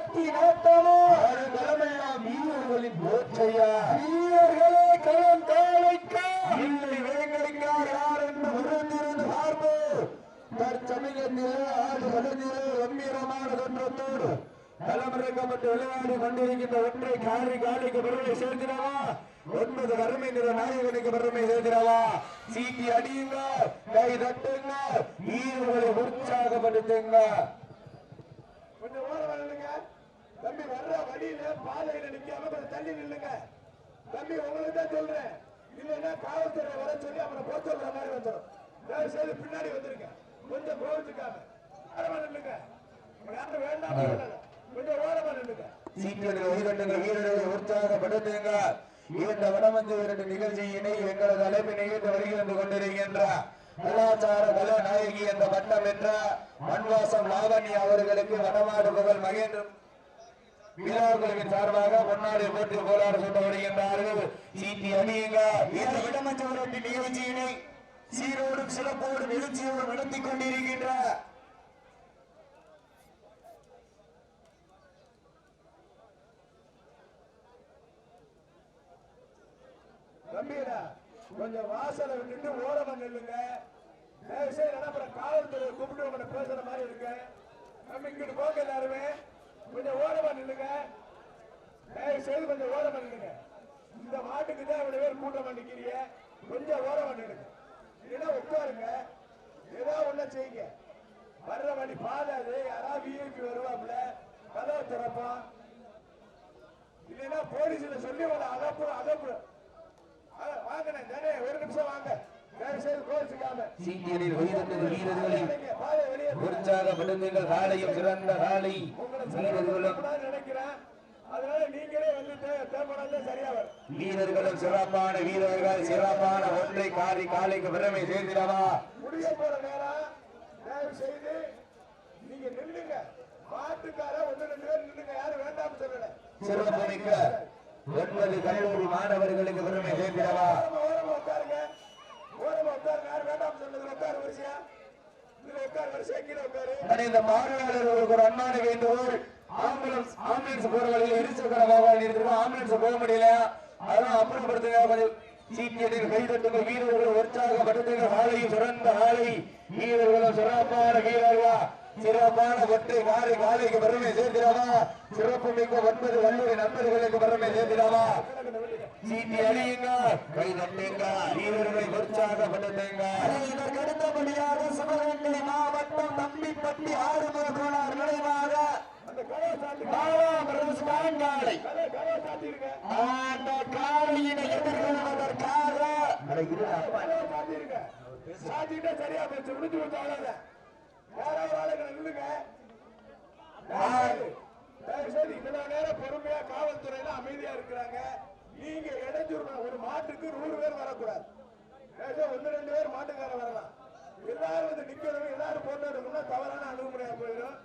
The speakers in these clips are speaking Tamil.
வெற்றி நாட்டமோ தலைமையாம் வீரர்களின் போற்றையா வீரர்களே களம் காலைக்கா இல்லை வேங்கடிக்கா யார் என்று உறுதியிருந்து பார்ப்போம். தற்சமயத்தில் ஆடு வலுதிலே கம்பீரமான தோற்றத்தோடு களமிறக்கப்பட்டு விளையாடி கொண்டிருக்கின்ற ஒன்றை காலைக்கு பெருமை சேர்த்திடவா 9 கருமை நிற நாயகனுக்கு பெருமை சேர்த்திடவா. சீட்டி அடியுங்க, கை தட்டுங்க, வீரர்களை உற்சாகப்படுத்துங்க. கொஞ்சம் ஓரம் வரலுங்க தம்பி, வர்ற வழியில பாதையில நிக்காம கொஞ்சம் தள்ளி நில்லுங்க தம்பி. உங்களுக்கு தான் சொல்றேன், இல்லைன்னா காவல்துறை வர சொல்லி அப்புறம் போச்சு வர மாதிரி வந்துடும். தயவு செய்து பின்னாடி வந்துருங்க, கொஞ்சம் கோவிச்சுக்காம ஓரமா நில்லுங்க. யாரும் வேண்டாம், கொஞ்சம் ஓரமா நில்லுங்க. சீட்டியர்கள் உயிரிழந்த வீரர்களை உற்சாகப்படுத்துங்க. இந்த வடமஞ்சு விரட்டு நிகழ்ச்சியினை எங்களது அழைப்பினை ஏற்று வருகிறது கொண்டிருக்கின்ற கலாச்சார கலநாயகி என்ற பட்டம் என்ற மண்வாசம் லாவணி அவர்களுக்கு வடமாடு புகழ் மகேந்திரன் விழாக்களின் சார்பாக பொன்னாடி போற்றி போராட சொல்ல வருகின்றார்கள். சீட்டி அணியுங்க. இந்த வடமஞ்சு விரட்டு நிகழ்ச்சியினை சீரோடும் சிறப்போடும் எழுச்சியோடும் நடத்தி கொண்டிருக்கின்ற தம்பீரா கொஞ்சம் வாசலை விட்டுட்டு ஓரமா நில்லுங்க. காவல்துறை கூப்பிட்டு உங்களை பேசுற மாதிரி இருக்கு. நம்ம இங்கிட்டு போங்க, எல்லாருமே கொஞ்சம் ஓரமா நில்லுங்க. செய்து கொஞ்சம் ஓரமா நில்லுங்க. இந்த மாட்டுக்கு தான் இவ்வளவு பேர் கூட்ட மாட்டேங்கிறீங்க, கொஞ்சம் ஓரமா நில்லுங்க. இல்லைன்னா உட்காருங்க, ஏதாவது ஒண்ணு செய்யுங்க. வர்ற வழி பாதை அது, யாராவது விஐபி வருவாப்புல கதவை திறப்பான், இல்லைன்னா போலீஸ்ல சொல்லி அகப்பு வாங்கினேன் தானே. ஒரு நிமிஷம் வாங்க, உற்சாகப்படுத்துங்கள். காலையும் சிறந்த காலை வீரர்களும் சிறப்பான வீரர்கள் சிறப்பான ஒன்றை காலைக்கு பெருமை சேர்த்திடவா. முடிய போற நேரம் தயவு செய்து நீங்க நில்லுங்க. மாட்டுக்கார 1-2 பேர் நில்லுங்க, யாரும் வேண்டாம் சொல்லல. சிறப்பு மிக்க 9 கல்லூரி மாணவர்களுக்கு பெருமை சேர்த்திடவா. உட்காருங்க, ஓரமா உட்காருங்க, யாரும் வேண்டாம் சொன்னது. உட்காரு வரிசையா, இதுல உட்காரு வரிசையா, கீழே உட்காரு. இந்த பார்வையாளர்களுக்கு ஒரு அன்பான வேண்டுகோள். ஆம்புலன்ஸ் போற வழியில் இருசக்கர வாகனம் இருக்கு, ஆம்புலன்ஸ் போக முடியல, அதெல்லாம் அப்புறப்படுத்துங்க. கொஞ்சம் சீட்டியத்தில் கைதட்டுங்க. வீரர்கள் உற்சாகப்படுத்துங்க. காலையும் சிறந்த காலை, வீரர்களும் சிறப்பான வீரர்களா, சிறப்பான ஒற்றை காலைக்கு பெருமை சேர்த்திடவா. சிறப்பு மிக்க 9 கல்லூரி நண்பர்களுக்கு பெருமை சேர்த்திடவா. சீட்டி அணியுங்க, கை தட்டுங்க, வீரர்களை உற்சாகப்படுத்துங்க. இதற்கு அடுத்தபடியாக சிவகங்கை மாவட்டம் தம்பிப்பட்டி ஆறுமுக கோளார் நினைவாக அந்த காலையினை எதிர்கொள்வதற்காக சரியா போச்சு, முடிஞ்சு விட்டாங்க. இவ்வளவு நேரம் பொறுமையா காவல்துறையில அமைதியா இருக்கிறாங்க. நீங்க இடைஞ்சூர் ஒரு மாட்டுக்கு 100 பேர் வரக்கூடாது. 1-2 பேர் மாட்டுக்கார வரலாம். எல்லாரும் வந்து நிக்கணும், எல்லாரும் போட்டோ எடுக்கணும்னா தவறான அணுகுமுறையா போயிடும்.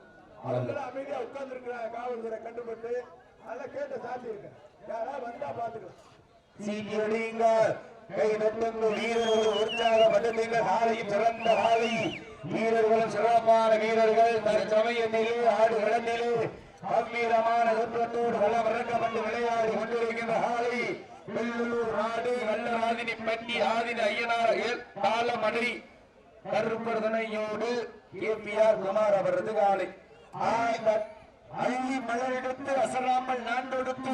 அவங்க அமைதியா உட்கார்ந்து இருக்கிறாங்க. காவல்துறை கண்டுபட்டு அதெல்லாம் கேட்ட சாத்தி இருக்கு. யாராவது வந்தா பாத்துக்கலாம். சீட்டி அடியுங்க, கை தட்டுங்க, வீரர்கள் உற்சாகப்படுத்துங்க. காலையும் சிறந்த காலை, வீரர்களும் சிறப்பான வீரர்கள். தற்சமயத்திலே ஆடு களத்திலே கம்பீரமான தோற்றத்தோடு களம் இறக்கப்பட்டு விளையாடி கொண்டிருக்கின்ற காலை வெள்ளூர் நாடு வல்லராதினிப்பட்டி ஆதின ஐயனார் தாளமடை கருப்பர்தனையோடு KPR குமார் அவரது காலை. அள்ளி மலரெடுத்து அசராமல் நாண்டொடுத்து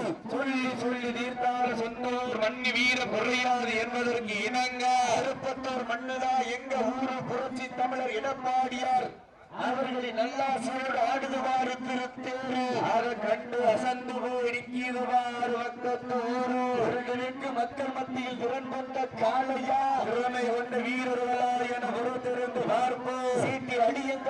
சொல்லி தீர்த்தால் சொந்தூர் மண்ணி வீர குறையாது என்பதற்கு இணங்க திருப்பத்தூர் மண்ணுதா எங்க ஊரு புரட்சி தமிழர் எடப்பாடியார் அவர்களின் நல்லாசியோடு ஆடுதுவாறு திருத்தேரு அதை கண்டு அசந்து போய் நிற்கிதுவாறு மக்கத்தூருக்கு மக்கள் மத்தியில் திறன் கொண்ட காளையா திறமை கொண்ட வீரர்களா என பொறுத்திருந்து பார்ப்போம். சீட்டி அடியுங்க,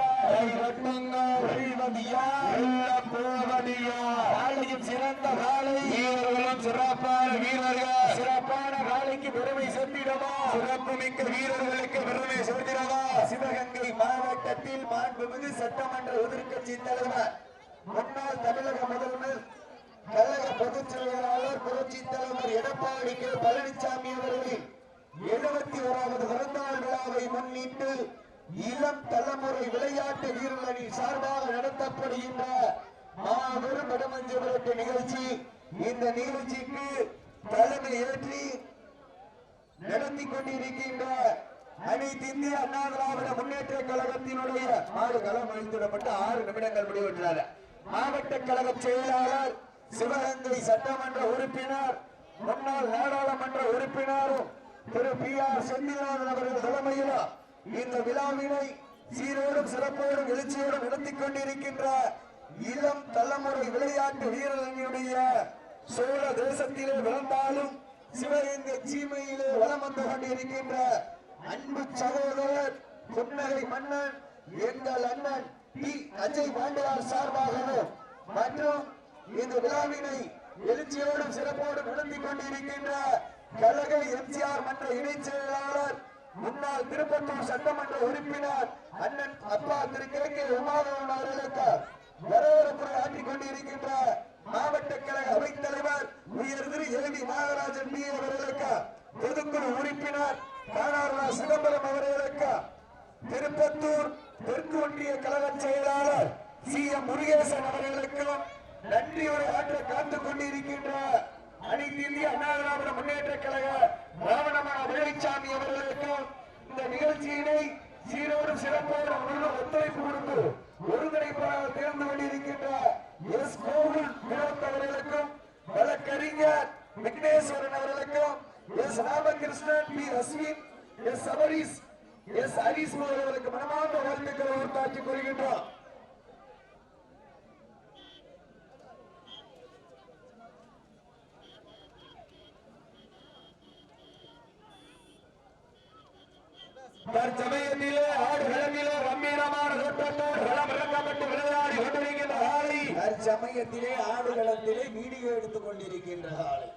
காலையும் சிறந்த காலை, வீரர்களும் சிறப்பான வீரர்கள். சிறப்பான காலைக்கு பெருமை சேர்த்திடவா, சிறப்பு மிக்க வீரர்களுக்கு பெருமை சேர்த்திடவா. சிவகங்கை மாவட்டத்தில் மாண்புமிகு சட்டமன்ற எதிர்க்கட்சி தலைவர் முன்னாள் தமிழக முதல்வர் கழக பொதுச் செயலாளர் புரட்சி தலைவர் எடப்பாடி கே பழனிசாமி அவர்களின் 71வது பிறந்தநாள் விழாவை முன்னிட்டு இளம் தலைமுறை விளையாட்டு வீரர்களின் சார்பாக நடத்தப்படுகின்ற மாபெரும் வடமஞ்சு விரட்டு நிகழ்ச்சி. இந்த நிகழ்ச்சிக்கு தலைமை ஏற்றி நடத்தி கொண்டிருக்கின்ற அனைத்து இந்திய அண்ணா திராவிட முன்னேற்ற கழகத்தினுடைய ஆறு களம் அழித்துவிடப்பட்டு 6 நிமிடங்கள் முடிவுற்றார். மாவட்ட கழக செயலாளர், சிவகங்கை சட்டமன்ற உறுப்பினர், முன்னாள் நாடாளுமன்ற உறுப்பினரும் திரு பி.ஆர். செந்தில்நாதன் அவர்கள் தலைமையில் இந்த விழாவினை சீரோடும் சிறப்போடும் எழுச்சியோடும் நடத்திக் கொண்டிருக்கின்ற இளம் தலைமுறை விளையாட்டு வீரர்களுடைய சோழ தேசத்திலே விளந்தாலும் சிவகங்கை சீமையிலே வலம் வந்து கொண்டிருக்கின்ற அன்பு சகோதரர் புன்னகை மன்னன் எங்கள் அண்ணன் டி. அஜய் பாண்டியார் சார்பாகவும் மற்றும் இந்த விழாவினை எழுச்சியோடும் சிறப்போடும் நடத்தி கொண்டிருக்கின்ற கழக எம்ஜிஆர் மன்ற இணைச் செயலாளர், முன்னாள் திருப்பத்தூர் சட்டமன்ற உறுப்பினர் அண்ணன் அப்பா திரு கே. உமாதவன் அவர்களுக்கு வரவேற்புரை ஆற்றிக் கொண்டிருக்கின்ற மாவட்ட கழக அவைத் தலைவர் உயர் திரு ஏவி நாகராஜன் பி அவர்களுக்கு, பொதுக்குழு உறுப்பினர் கானார்வா சிதம்பரம் அவர்களுக்கு, திருப்பத்தூர் தெற்கு ஒன்றிய கழக செயலாளர் சி. எம். முருகேசன் அவர்களுக்கும் நன்றியுரை ஆற்ற காத்துக் கொண்டிருக்கின்ற அனைத்து இந்திய அண்ணா திராவிட முன்னேற்ற கழக ராவணமான வேலுச்சாமி அவர்களுக்கும் இந்த நிகழ்ச்சியினை சீரோடு சிறப்போடு ஒத்துழைப்பு கொடுத்து ஒருங்கிணைப்பாக தேர்ந்து கொண்டிருக்கின்ற எஸ். கோவில் வினோத் அவர்களுக்கும், வழக்கறிஞர் விக்னேஸ்வரன் அவர்களுக்கும், S. Ramakrishnan, P. Ashwin, S. Sabaris, S. Haris அவர்களுக்கு மனமார்ந்த வாழ்த்துக்களை உருவாக்கிக் கொள்கின்றோம். தற்சமயத்திலே ஆடுகளத்திலே கம்பீரமான தோற்றத்தோடு களம் இறக்கப்பட்டு விளையாடி கொண்டிருக்கின்ற காலை, தற்சமயத்திலே ஆடுகளத்திலே வீடியோ எடுத்துக் கொண்டிருக்கின்ற காலை,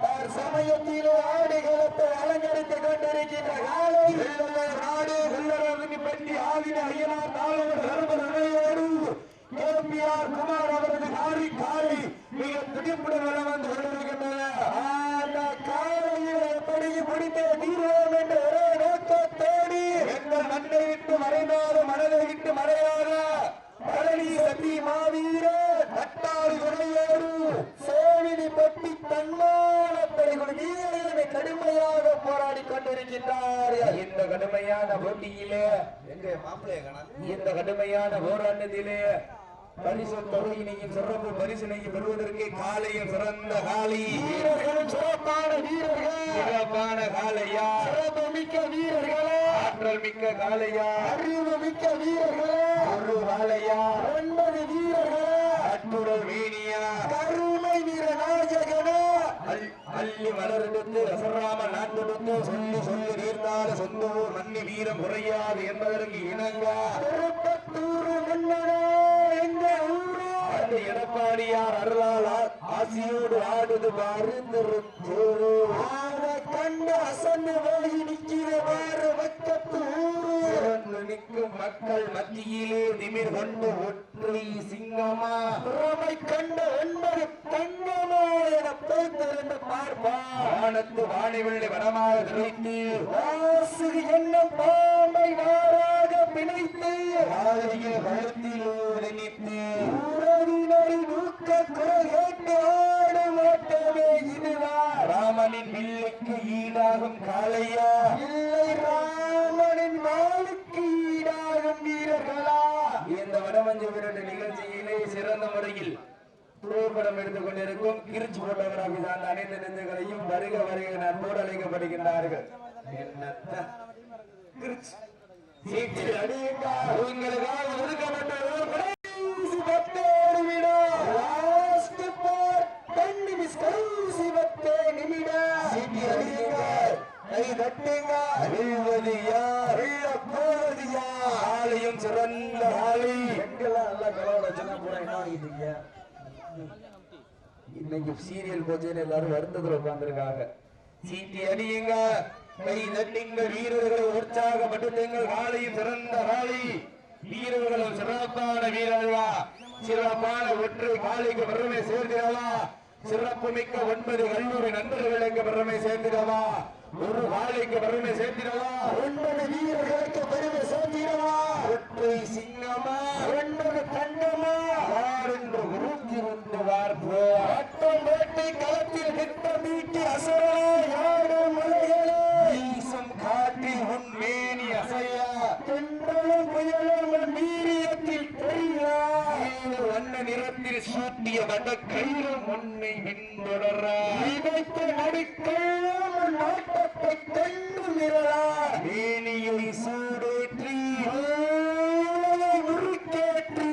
தற்சமயத்திலே ஆடுகளத்தை அலங்கரித்துக் கொண்டிருக்கின்ற காலை, நாடு வெள்ளரங்கி பெட்டி ஆவின ஐயனார் தாளோடு கரும்பு நடையோடு கே.பி.ஆர். குமார் அவரது காரி காலை மிக துடிப்புடன் வளம் வந்து கொண்டிருக்கின்றன. அந்த காலையை எப்படி முடித்தே தீர்வோம் என்று ஒரே நோக்கத்தோடு எங்கள் மண்ணை விட்டு மறைந்தாலும் மனதை விட்டு மறையாத பழனி சக்தி மாவீர நட்டாறு கொடையோடு சோழினி பட்டி தன்மானப்படை வீரர்களை கடுமையாக போராடி கொண்டிருக்கின்றார்கள். இந்த கடுமையான போட்டியிலே இந்த கடுமையான போராட்டத்திலே பரிசு தொகையினையும் சிறப்பு பரிசினையும் பெறுவதற்கு காலையும் சிறந்த காலை வீரர்களும் சிறப்பான வீரர்கள், சிறப்பான காலையா, சிறப்பு மிக்க வீரர்களே, ஆற்றல் மிக்க காலையா, அறிவு மிக்க வீரர்களே, ஒரு காலையா, 9 வீரர்களே, அட்டுடல் வீணியா, கருமை வீர நாயகனே, அள்ளி மலரெடுத்து ரசராம நாட்டெடுத்து சொல்லி சொல்லி நீர்ந்தால சொந்த ஊர் மண்ணி வீரம் குறையாது என்பதற்கு இணங்க திருப்பத்தூர் மன்னனே எங்க ஊரே அந்த எடப்பாடியார் அருளால் ஆசியோடு ஆடுது மருந்திருந்தோடு அதை கண்டு அசன்னு வழி நிற்கிறவாறு பக்கத்து ஊரு நிற்கும் மக்கள் மத்தியிலே நிமிர் கொண்டு ஒற்றை சிங்கமா திறமை கண்ட 9 தங்கமா என பேர்த்திருந்த பார்ப்பா வானத்து வானிவெள்ளி வனமாக திரைத்து வாசு எண்ணம் பாம்பை வாராக பிணைத்து ஆதிய கழுத்திலோ நினைத்து உறவினரை நூக்க குறைகேட்டு ஆடும் ஆட்டமே இதுவா ராமனின் வில்லுக்கு ஈடாகும் காளையா இல்லை ராமனின் வாளுக்கு ஈடாகும் வீரர்களா? இந்த வடமஞ்சு விரட்டு நிகழ்ச்சியிலே சிறந்த முறையில் புகைப்படம் எடுத்துக் கொண்டிருக்கும் கிரிச் போட்டோகிராபி சார்ந்த அனைத்து நெஞ்சுகளையும் வருக வருக நண்போடு அழைக்கப்படுகின்றார்கள். உங்களுக்காக ஒதுக்கப்பட்ட ஆலயம் சிறந்த ஆலை எங்கெல்லாம் நல்லா கலவரம் போறீங்க. இன்னைக்கு சீரியல் போச்சுன்னு எல்லாரும் வருத்தத்துல உட்கார்ந்துருக்காங்க. சீட்டி அடியுங்க, கை தட்டிங்க, வீரர்களை உற்சாகப்படுத்துங்கள். காலையும் சிறந்த காலை, வீரர்களும் சிறப்பான வீரர்களா, சிறப்பான ஒற்றை காலைக்கு பெருமை சேர்ந்திடவா, சிறப்பு மிக்க 9 கல்லூரி நண்பர்களுக்கு பெருமை சேர்ந்திடவா, ஒரு காலைக்கு பெருமை சேர்த்திடவா, 9 வீரர்களுக்கு பெருமை சேர்த்திடவா, ஒற்றை சிங்கமா 9 தங்கமா, ஆறும் தென்றலும் புயலும் வீரியத்தில் தெரியும் வண்ண நிறத்தில் சூட்டிய வட கயிறும் உன்னை பின்தொடர இதைத்த நடுக்கையும் நாட்டத்தை கண்டு நிறா வேணியை சூடேற்றி முறுக்கேற்றி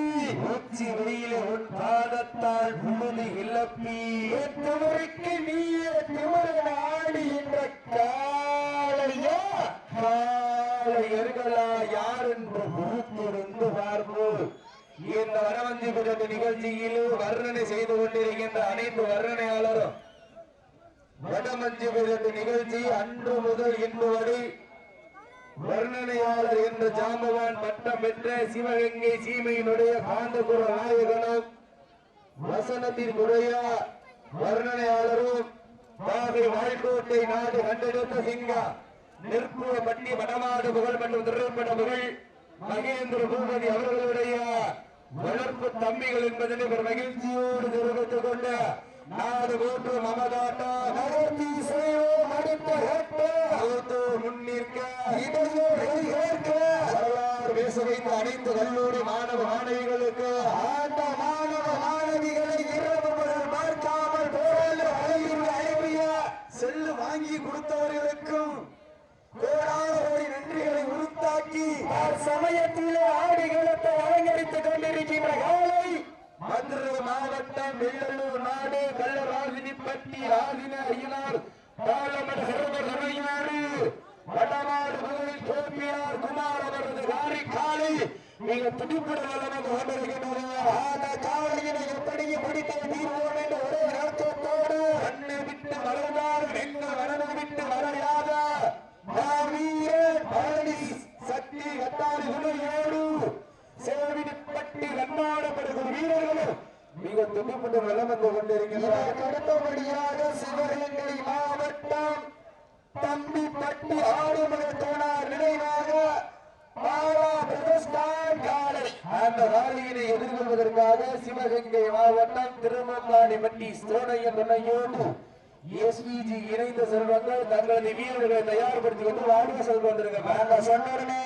உச்சி வெயில உன் பாதத்தால் முழுது இழப்பி எத்தவரைக்கு நீயே திமரன் ஆடி என்ற காளையா காளையர்களா யார் என்று பொறுத்திருந்து பார்ப்போம். இந்த வனவஞ்சி குறித்த நிகழ்ச்சியில் வர்ணனை செய்து கொண்டிருக்கின்ற அனைத்து வர்ணனையாளரும் வடமஞ்சி குறித்த நிகழ்ச்சி அன்று முதல் இன்று வரை வர்ணனையாளர் என்ற ஜாம்பவான் பட்டம் பெற்ற சிவகங்கை சீமையினுடைய காந்தபுர நாயகனும் வசனத்திற்குரிய வர்ணனையாளரும் பாவை வாழ்கோட்டை நாடு கண்டெடுத்த சிங்கா நெற்புவ பட்டி வடமாடு புகழ் மற்றும் திரைப்பட புகழ் மகேந்திர பூபதி அவர்களுடைய வளர்ப்பு தம்பிகள் என்பதனை ஒரு மகிழ்ச்சியோடு தெரிவித்துக் கொண்ட நாடு போற்று மமதாட்டா நகர்த்தி செய்வோம் அடுத்த முன்னிற்க வரலாறு பேச வைத்த அனைத்து கல்லூரி மாணவ மாணவிகளுக்கு ஆண்ட மாணவ மாணவிகளை இரவு முதல் பார்க்காமல் போராளி அழகிய செல்லு வாங்கி கொடுத்தவர்களுக்கும் கோடானோடி நன்றிகளை உருத்தாக்கி சமயத்திலே ஆடிகளத்தை அலங்கரித்துக் கொண்டிருக்கின்ற காலை மதுரை மாவட்டம் வெள்ளலூர் நாடு கள்ளராஜினிப்பட்டி ராஜின ஐயனார் பாலமட சிறமர் வடமாடு முதலில் தோப்பியார் குமார் அவரது காரி காலை மிக துடிப்புடன் வளர்ந்து கொண்டிருக்கின்றனர். காலையினை எப்படியே பிடித்த தீர்வோம் என்ற ஒரே நோக்கத்தோடு மண்ணை விட்டு வளர்ந்தார் எங்கள் மனதை விட்டு வளராத சக்தி கட்டாரி உணர்வோடு சேவிப்பட்டி கண்ணாடப்படுகிற வீரர்களும் மிக துடிப்பட்டு வளம் வந்து கொண்டிருக்கிறார். அடுத்தபடியாக சிவகங்கை மாவட்டம் தம்பிப்பட்டி ஆடுமலை தோணார் நினைவாக அந்த காலையினை எதிர்கொள்வதற்காக சிவகங்கை மாவட்டம் திருமங்காடிப்பட்டி சோனையன் துணையோடு எஸ்பிஜி இணைந்த செல்வங்கள் தங்களது வீரர்களை தயார்படுத்திக் கொண்டு வாடிவாசல் வந்திருக்க சொன்னே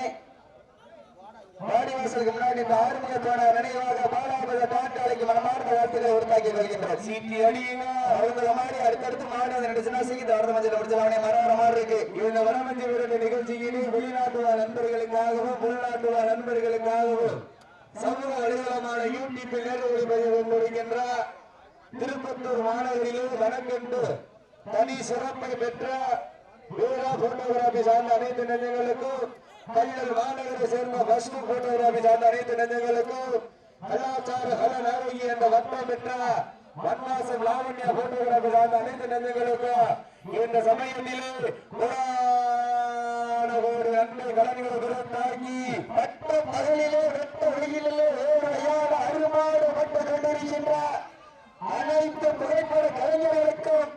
வாடிவாசலுக்கு முன்னாடி இந்த ஆறுமுகத்தோட நினைவாக பாலாபத பாட்டாளிக்கு மனமார்ந்த வார்த்தைகளை உருவாக்கி வருகின்றார். சீட்டி அடியுங்க அவங்க மாதிரி அடுத்தடுத்து மாடு நடிச்சுனா சீக்கிரம் வரத மஞ்சள் முடிச்சலாவனே மரம் மாதிரி இருக்கு. இந்த வனமஞ்சி விருது நிகழ்ச்சியில் வெளிநாட்டுவாழ் நண்பர்களுக்காகவும் உள்நாட்டுவாழ் நண்பர்களுக்காகவும் சமூக வலைதளமான யூடியூப்பில் நேர ஒளிபதிவு கொண்டிருக்கின்ற திருப்பத்தூர் மாநகரிலும் வனக்கென்று தனி சிறப்பை பெற்ற வீரா போட்டோகிராபி சார்ந்த அனைத்து நெஞ்சங்களுக்கும் கல்லல் மாநகரை சேர்ந்த பஸ்ட் போட்டோகிராபி சார்ந்த அனைத்து நெஞ்சங்களுக்கும் கலாச்சார கலன் ஆரோக்கிய என்ற வட்டம் பெற்ற வன்வாசம் லாவண்யா போட்டோகிராபி சார்ந்த அனைத்து நெஞ்சங்களுக்கும் இந்த சமயத்திலே அன்பை கலன்களை குரத்தாக்கி பட்ட பகலிலே வெட்ட வெளியிலே ஓரையாக அருமாடு பட்டு கொண்டிருக்கின்ற அனைத்து புகைப்பட கலைஞர்களுக்கும்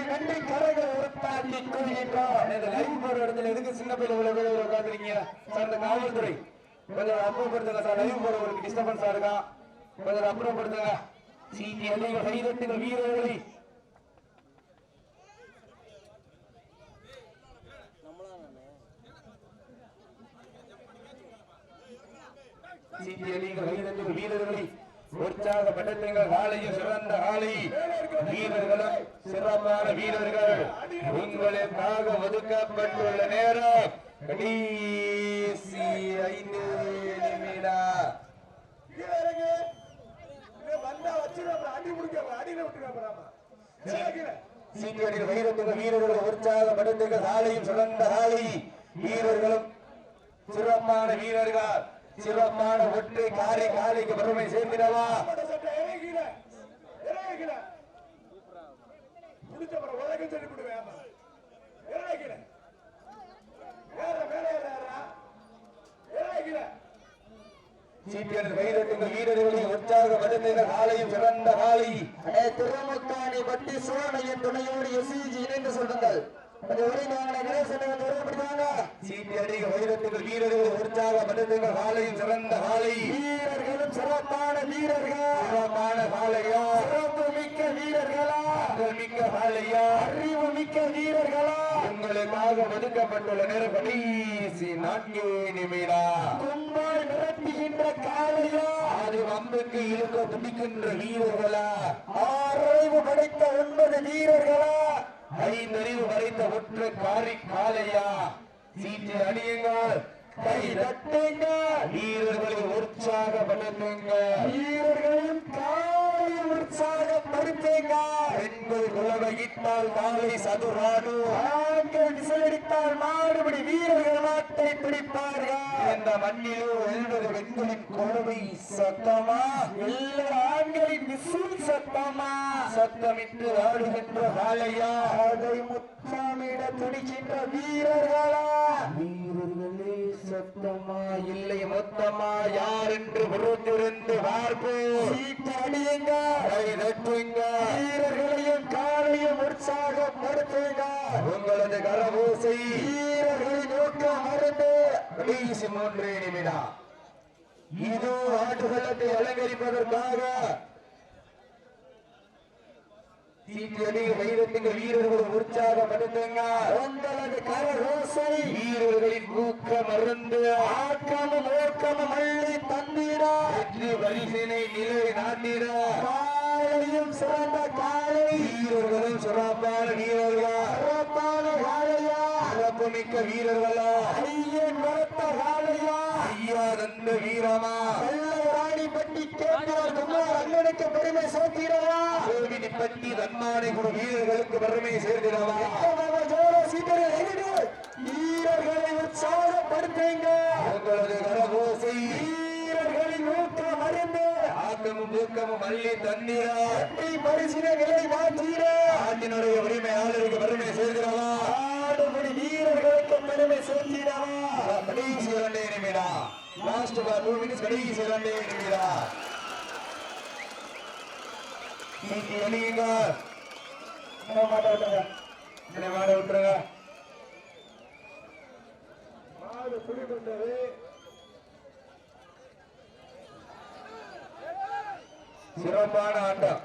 நன்றி கரைகள் உருத்தாக்கி கூறுகின்றோம். லைவ் போற இடத்துல எதுக்கு சின்ன பிள்ளை உட்காந்துருக்கீங்க சார்? இந்த காவல்துறை கொஞ்சம் அப்புறப்படுத்துங்க சார். லைவ் போறவங்களுக்கு டிஸ்டர்பன்ஸா இருக்கான், கொஞ்சம் அப்புறப்படுத்துங்க. சீட்டி அணிகள் கைதட்டுங்கள் வீரர்களை. சீட்டி அணிகள் கைதட்டுங்கள் வீரர்களை உற்சாகப்படுத்துங்கள். காலையும் சிறந்த காலை வீரர்களும் சிறப்பான வீரர்கள் உங்களுக்காக ஒதுக்கப்பட்டுள்ள நேரம் கடைசி 5 நிமிடம். வீரர்கள் உற்சாகப்படுத்துங்கள். காலையும் சிறந்த காலை வீரர்களும் சிறப்பான வீரர்கள் சிறப்பான ஒற்றை காலை காலைக்கு பெருமை சேர்க்கிறவா வீரர்களை உற்சாகப்படுத்துகிற காலையும் சிறந்த காலை திருமுக்காணி பட்டி சோனையின் துணையோடு எஸ்இஜி இணைந்து சொல்லுங்கள். வீரர்கள் உற்சாகப்படுத்துகிற காலையும் சிறந்த காலை வீரர்களும் சிறப்பான வீரர்கள் சிறப்பான காலையா சிறப்பு மிக்க வீரர்களா மிக்க காலையா அறிவு மிக்க வீரர்களா உங்களுக்காக ஒதுக்கப்பட்டுள்ள நேரம் கடைசி 4 நிமிடம். கும்பல் நிரப்புகின்ற காலையா, அது வம்புக்கு இழுக்க துடிக்கின்ற வீரர்களா, 6 அறிவு படைத்த 9 வீரர்களா, 5 அறிவு படைத்த ஒற்றை காளையா, சீட்டு அணியுங்கள், கை தட்டுங்க, வீரர்களை உற்சாகப்படுத்துங்க, வீரர்களையும் காலையும் உற்சாகப்படுத்துங்க. பெண்கள் குலவையிட்டால் மாலை சதுராடு, ஆண்கள் விசிலடித்தால் மாறுபடி வீரர்கள் நாட்டை பிடிப்பார்கள். இந்த மண்ணிலோ 70 பெண்களின் குலவை சத்தமா, எல்லா ஆண்களின் விசில் சத்தமா, சத்தமிட்டு ஆடுகின்ற காளையா, அதை முத்தமிட துடிக்கின்ற வீரர்களா, வீரர்களே சத்தமா இல்லை மொத்தமா, யார் என்று பொறுத்திருந்து பார்ப்போம். சீட்டு அடியுங்க, வீரர்களையும் காலையும் உற்சாகப்படுத்துங்க. உங்களது கரபூசை வீரர்களின் நோக்கம் மருந்து. கடைசி 3 நிமிடம். இது ஆட்டுகளத்தை அலங்கரிப்பதற்காக வீரர்கள் உற்சாகப்படுத்துங்க. உங்களது கரகோசை வீரர்களின் ஊக்க மருந்து, ஆக்கமும் ஊக்கமும் அள்ளி தந்திட, வெற்றி பரிசினை நிலை நாட்டிட, காலையும் சிறந்த காலை, வீரர்களும் சிறப்பான வீரர்களா, சிறப்பான காலையா, சிறப்புமிக்க வீரர்களா, ஐயன் வளர்த்த காலையா, ஐயா தந்த வீரமா, ராணிப்பட்டி கேட்டார் அண்ணனுக்கு பெருமை சேர்த்திடவா, பட்டி தன்மானை குழு வீரர்களுக்கு பெருமை சேர்த்திடவா, வீரர்களை உற்சாகப்படுத்துங்க. உங்களது கரகோசை வீரர்களின் ஊக்கம் அறிந்து, ஆக்கமும் ஊக்கமும் அள்ளி தண்ணீரா, பரிசின விலை மாற்றீர, ஆண்டினுடைய உரிமையாளருக்கு பெருமை சேர்த்திடவா, ஆடுபடி வீரர்களுக்கு பெருமை சேர்த்திடவா. கடைசி 2 நிமிடம். Last 2 minutes. கடைசி 2 நிமிடம். மாட விட்டுருங்க. மாடு புடிப்பட்டது. சிறப்பான ஆட்டம்.